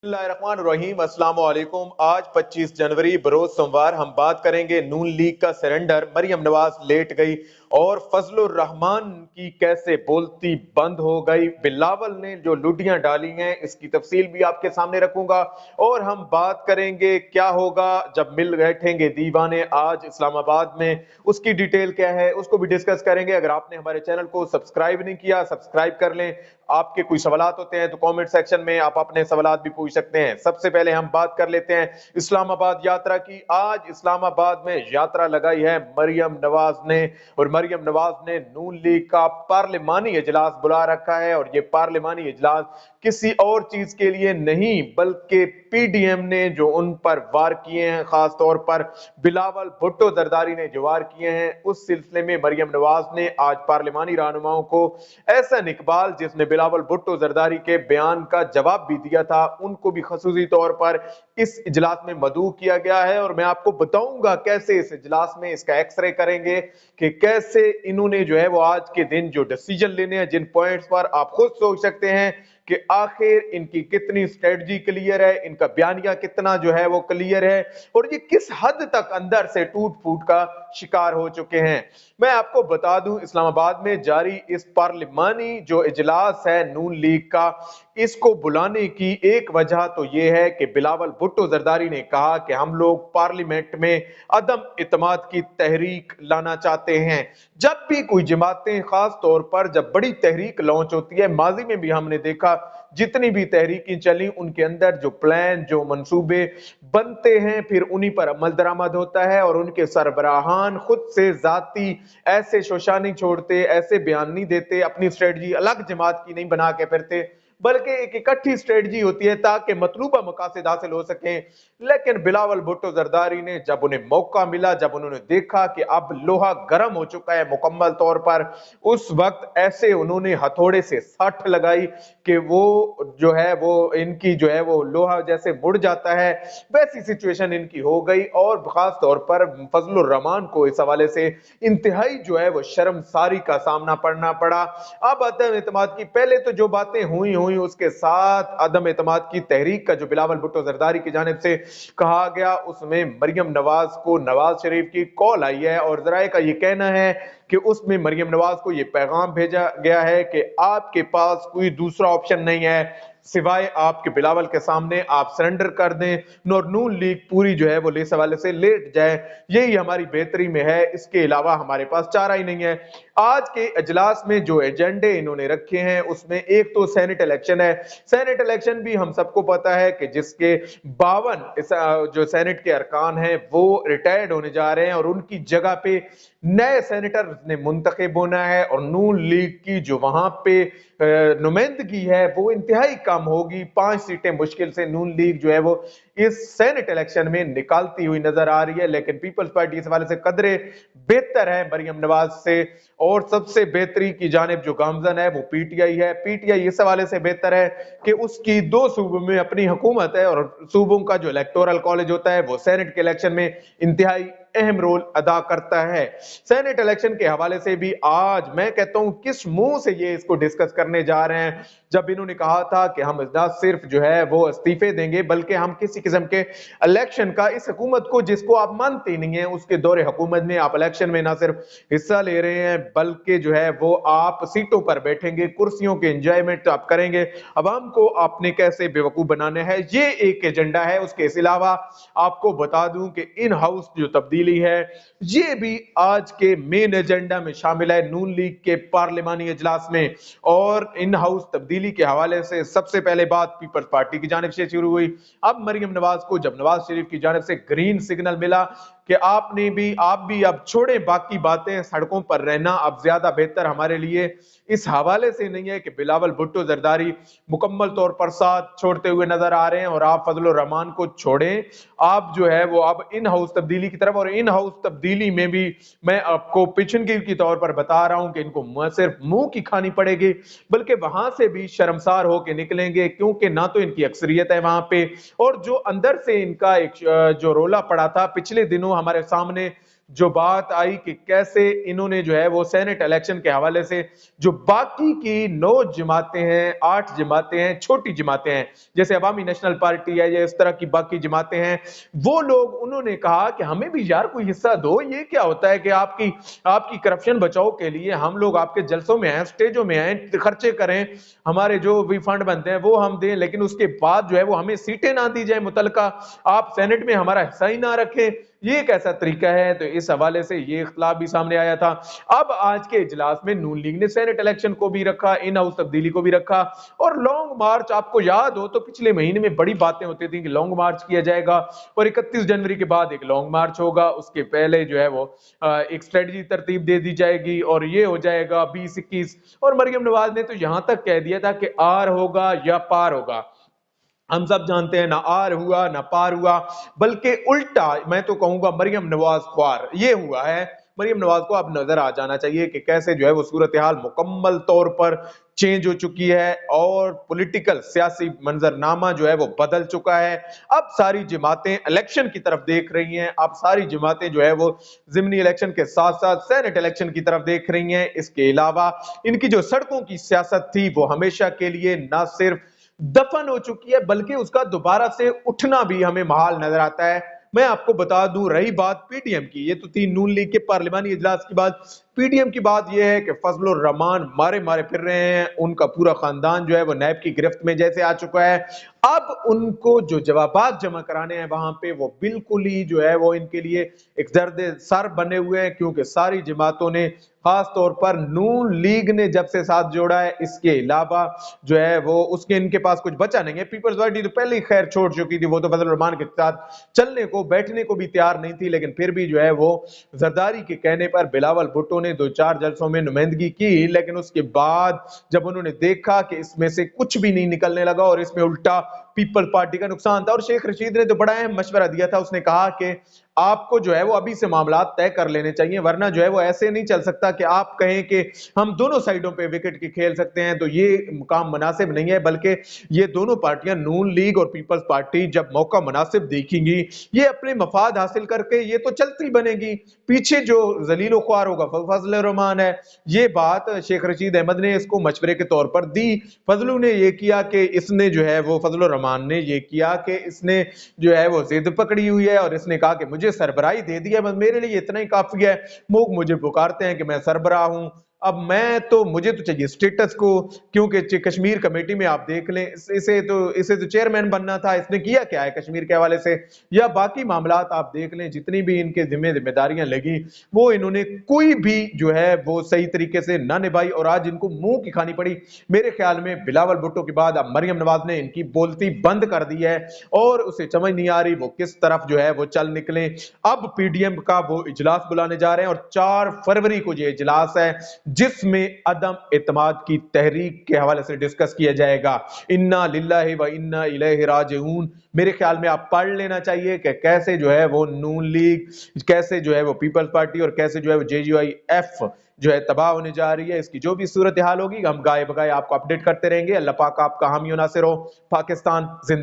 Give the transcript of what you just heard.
बिस्मिल्लाहिर्रहमानिर्रहीम, अस्सलाम वालेकुम। आज 25 जनवरी बरोज सोमवार हम बात करेंगे नून लीग का सरेंडर, मरियम नवाज लेट गई और फजलुर रहमान की कैसे बोलती बंद हो गई, बिलावल ने जो लुटियां डाली हैं इसकी तफसील भी आपके सामने रखूंगा। और हम बात करेंगे क्या होगा जब मिल बैठेंगे दीवाने आज इस्लामाबाद में, उसकी डिटेल क्या है उसको भी डिस्कस करेंगे। अगर आपने हमारे चैनल को सब्सक्राइब नहीं किया सब्सक्राइब कर लें। आपके कोई सवालात होते हैं तो कमेंट सेक्शन में आप अपने सवालात भी पूछ सकते हैं। सबसे पहले हम बात कर लेते हैं इस्लामाबाद यात्रा की। आज इस्लामाबाद में यात्रा लगाई है मरियम नवाज ने, और मरियम नवाज ने नून लीग का पार्लिमानी इजलास बुला रखा है। और ये पार्लिमानी इजलास किसी और चीज के लिए नहीं बल्कि पीडीएम ने जो उन पर वार किए हैं, खास तौर पर बिलावल भुट्टो जरदारी ने जो वार किए हैं, उस सिलसिले में मरियम नवाज ने आज पार्लिमानी रहनुमाओं को एहसन इकबाल, जिसने बिलावल भुट्टो जरदारी के बयान का जवाब भी दिया था, उनको भी खसूसी तौर पर इस इजलास में मदऊ किया गया है। और मैं आपको बताऊंगा कैसे इस इजलास में इसका एक्सरे करेंगे कि कैसे इन्होंने जो है वो आज के दिन जो डिसीजन लेने हैं, जिन पॉइंट्स पर आप खुद सोच सकते हैं कि आखिर इनकी कितनी स्ट्रेटजी क्लियर है, इनका बयानिया कितना जो है वो क्लियर है, और ये किस हद तक अंदर से टूट फूट का शिकार हो चुके हैं। मैं आपको बता दूं, इस्लामाबाद में जारी इस पार्लिमानी जो इजलास है नून लीग का, इसको बुलाने की एक वजह तो यह है कि बिलावल भुट्टो जरदारी ने कहा कि हम लोग पार्लियामेंट में अदम इत्मीनान की तहरीक लाना चाहते हैं। जब भी कोई जमातें, खास तौर पर जब बड़ी तहरीक लॉन्च होती है, माजी में भी हमने देखा जितनी भी तहरीकें चली उनके अंदर जो प्लान, जो मंसूबे बनते हैं, फिर उन्हीं पर अमल दरामद होता है और उनके सरबराहान खुद से जाती ऐसे शोशा नहीं छोड़ते, ऐसे बयान नहीं देते, अपनी स्ट्रेटजी अलग जमात की नहीं बना के फिरते, बल्कि एक इकट्ठी स्ट्रेटजी होती है ताकि मतलूबा मकासद हासिल हो सके। लेकिन बिलावल भुट्टो जरदारी ने जब उन्हें मौका मिला, जब उन्होंने देखा कि अब लोहा गर्म हो चुका है मुकम्मल तौर पर, उस वक्त ऐसे उन्होंने हथौड़े से सट लगाई कि वो जो है वो इनकी जो है वो लोहा जैसे मुड़ जाता है, वैसी सिचुएशन इनकी हो गई। और खास तौर पर फजलुर रहमान को इस हवाले से इंतहाई जो है वो शर्मसारी का सामना करना पड़ा। अब अदम एतमाद की पहले तो जो बातें हुई हुई, उसके साथ अदम एतमाद की तहरीक का जो बिलावल भुट्टो जरदारी की जानिब से कहा गया, उसमें मरियम नवाज को नवाज शरीफ की कॉल आई है और जराए का ये कहना है कि उसमें मरियम नवाज को ये पैगाम भेजा गया है कि आपके पास कोई दूसरा ऑप्शन नहीं है सिवाय आपके बिलावल के सामने आप सरेंडर कर दें और नून लीग पूरी जो है वो इस हवाले से लेट जाए, यही हमारी बेहतरी में है, इसके अलावा हमारे पास चारा ही नहीं है। आज के इजलास में जो एजेंडे इन्होंने रखे हैं उसमें एक तो सेनेट इलेक्शन है। सेनेट इलेक्शन भी हम सबको पता है कि जिसके 52 जो सेनेट के अरकान हैं वो रिटायर्ड होने जा रहे हैं और उनकी जगह पे नए सेनेटर ने मुंतखब होना है, और नून लीग की जो वहां पे नुमाइंदगी है वो इंतहाई कम होगी। 5 सीटें मुश्किल से नून लीग जो है वो इस सेनेट इलेक्शन में निकालती हुई नजर आ रही है। लेकिन पीपल्स पार्टी इस हवाले से कदरे बेहतर है मरियम नवाज से, और सबसे बेहतरी की जानिब जो गामजन है वो पीटीआई है। पीटीआई इस हवाले से बेहतर है कि उसकी 2 सूबों में अपनी हुकूमत है और सूबों का जो इलेक्टोरल कॉलेज होता है वो सेनेट के इलेक्शन में इंतहाई अहम रोल अदा करता है। सेनेट इलेक्शन के हवाले से भी आज मैं कहता हूं किस मुंह से ये इसको डिस्कस करने जा रहे हैं, जब इन्होंने कहा था कि हम ना सिर्फ जो है वो इस्तीफे देंगे बल्कि हम किसी किस्म के इलेक्शन का, इस हुकूमत को जिसको आप मानते नहीं है उसके दौरे हुकूमत में आप इलेक्शन में ना सिर्फ हिस्सा ले रहे हैं बल्कि जो है वो आप सीटों पर बैठेंगे, कुर्सियों के एंजॉयमेंट आप करेंगे, अवाम को आपने कैसे बेवकूफ बनाना है, ये एक एजेंडा है। उसके अलावा आपको बता दूं कि इन हाउस जो तब्दीली है ये भी आज के मेन एजेंडा में शामिल है नून लीग के पार्लिमानी इजलास में। और इन हाउस तब्दीली के हवाले से सबसे पहले बात पीपल्स पार्टी की जानिब से शुरू हुई। अब मरियम नवाज को जब नवाज शरीफ की जानिब से ग्रीन सिग्नल मिला कि आप भी अब छोड़े बाकी बातें, सड़कों पर रहना अब ज्यादा बेहतर हमारे लिए, इस हवाले से नहीं है कि बिलावल भुट्टो जरदारी मुकम्मल तौर पर साथ छोड़ते हुए नजर आ रहे हैं और आप फजलुर रहमान को छोड़ें, आप जो है वो अब इन हाउस तब्दीली की तरफ। और इन हाउस तब्दीली में भी मैं आपको पिछनगी के तौर पर बता रहा हूं कि इनको सिर्फ मुंह की खानी पड़ेगी बल्कि वहां से भी शर्मसार होकर निकलेंगे, क्योंकि ना तो इनकी अक्सरियत है वहां पे, और जो अंदर से इनका एक जो रोला पड़ा था पिछले दिनों हमारे सामने, जो बात आई कि कैसे इन्होंने जो है वो सेनेट इलेक्शन के हवाले से जो बाकी की 9 जमातें हैं, 8 जमातें हैं, छोटी जमातें हैं, जैसे अवामी नेशनल पार्टी है या इस तरह की बाकी जमातें हैं, वो लोग उन्होंने कहा कि हमें भी यार कोई हिस्सा दो। ये क्या होता है कि आपकी करप्शन बचाओ के लिए हम लोग आपके जलसों में आए, स्टेजों में आए, खर्चे करें, हमारे जो भी फंड बनते हैं वो हम दें, लेकिन उसके बाद जो है वो हमें सीटें ना दी जाए मुतलका, आप सेनेट में हमारा हिस्सा ही ना रखें। ये कैसा तरीका है? तो इस हवाले से ये इख्तलाफ भी सामने आया था। अब आज के इजलास में नून लीग ने सेनेट इलेक्शन को भी रखा, इन हाउस तब्दीली को भी रखा, और लॉन्ग मार्च, आपको याद हो तो पिछले महीने में बड़ी बातें होती थी कि लॉन्ग मार्च किया जाएगा और 31 जनवरी के बाद एक लॉन्ग मार्च होगा, उसके पहले जो है वो एक स्ट्रेटजी तरतीब दे दी जाएगी और ये हो जाएगा 20-21। और मरियम नवाज ने तो यहां तक कह दिया था कि आर होगा या पार होगा। हम सब जानते हैं ना आर हुआ ना पार हुआ, बल्कि उल्टा मैं तो कहूंगा मरियम नवाज ख्वार ये हुआ है। मरियम नवाज को अब नजर आ जाना चाहिए कि कैसे जो है वो सूरत हाल मुकम्मल तौर पर चेंज हो चुकी है और पॉलिटिकल सियासी मंजरनामा जो है वो बदल चुका है। अब सारी जमातें इलेक्शन की तरफ देख रही हैं, अब सारी जमातें जो है वो जिमनी इलेक्शन के साथ साथ सेनेट इलेक्शन की तरफ देख रही हैं। इसके अलावा इनकी जो सड़कों की सियासत थी वो हमेशा के लिए ना सिर्फ दफन हो चुकी है बल्कि उसका दोबारा से उठना भी हमें महाल नजर आता है। मैं आपको बता दूं, रही बात पीडीएम की, ये तो थी नून लीग के पार्लिमानी इजलास की बात। पीडीएम की बात यह है कि फजलुर रहमान मारे मारे फिर रहे हैं, उनका पूरा खानदान जो है वो नैब की गिरफ्त में जैसे आ चुका है। अब उनको जो जवाबात जमा कराने हैं वहां पे वो बिल्कुल ही जो है वो इनके लिए एक दर्द सर बने हुए हैं, क्योंकि सारी जमातों ने, खास तौर पर नून लीग ने जब से साथ जोड़ा है, इसके अलावा जो है वो उसके इनके पास कुछ बचा नहीं है। पीपल्स पार्टी तो पहले ही खैर छोड़ चुकी थी, वो तो फजल रहमान के साथ चलने को बैठने को भी तैयार नहीं थी, लेकिन फिर भी जो है वो जरदारी के कहने पर बिलावल भुट्टो ने 2-4 जलसों में नुमाइंदगी की, लेकिन उसके बाद जब उन्होंने देखा कि इसमें से कुछ भी नहीं निकलने लगा और इसमें उल्टा पीपल पार्टी का नुकसान था, और शेख रशीद ने तो बड़ा अहम मशवरा दिया था। उसने कहा कि आपको जो है वो अभी से मामला तय कर लेने चाहिए, वरना जो है वो ऐसे नहीं चल सकता कि आप कहें कि हम दोनों साइडों पे विकेट की खेल सकते हैं, तो ये मुकाम मुनासिब नहीं है। बल्कि ये दोनों पार्टियां नून लीग और पीपल्स पार्टी जब मौका मुनासिब देखेंगी, ये अपने मफाद हासिल करके ये तो चलती बनेगी, पीछे जो जलीलो ख्वार होगा फजल रहमान है। ये बात शेख रशीद अहमद ने इसको मशवरे के तौर पर दी। फजलू ने ये किया कि इसने जो है वो फजल रहमान ने ये किया कि इसने जो है वो जिद पकड़ी हुई है और इसने कहा कि मुझे सरबराही दे दी है, बस मेरे लिए इतना ही काफी है। लोग मुझे पुकारते हैं कि मैं सरबराह हूं, अब मैं तो मुझे तो चाहिए स्टेटस को, क्योंकि कश्मीर कमेटी में आप देख लें, इसे तो चेयरमैन बनना था, इसने किया क्या है कश्मीर के हवाले से, या बाकी मामलात आप देख लें, जितनी भी इनके जिम्मेदारियां लगी वो इन्होंने कोई भी जो है वो सही तरीके से ना निभाई, और आज इनको मुंह की खानी पड़ी। मेरे ख्याल में बिलावल भुट्टो के बाद अब मरियम नवाज ने इनकी बोलती बंद कर दी है और उसे समझ नहीं आ रही वो किस तरफ जो है वो चल निकले। अब पीडीएम का वो इजलास बुलाने जा रहे हैं और 4 फरवरी को ये इजलास है जिसमें अदम एतमाद की तहरीक के हवाले से डिस्कस किया जाएगा। इन्ना लिल्लाहि व इन्ना इलैहि राजिऊन। मेरे ख्याल में आप पढ़ लेना चाहिए कि कैसे जो है वो नून लीग, कैसे जो है वो पीपल्स पार्टी और कैसे जो है वो जेयूआईएफ जो है तबाह होने जा रही है। इसकी जो भी सूरत हाल होगी हम गाए बगाए आपको अपडेट करते रहेंगे। अल्लाह पाक आपका हामी और नासिर हो। पाकिस्तान जिंदा।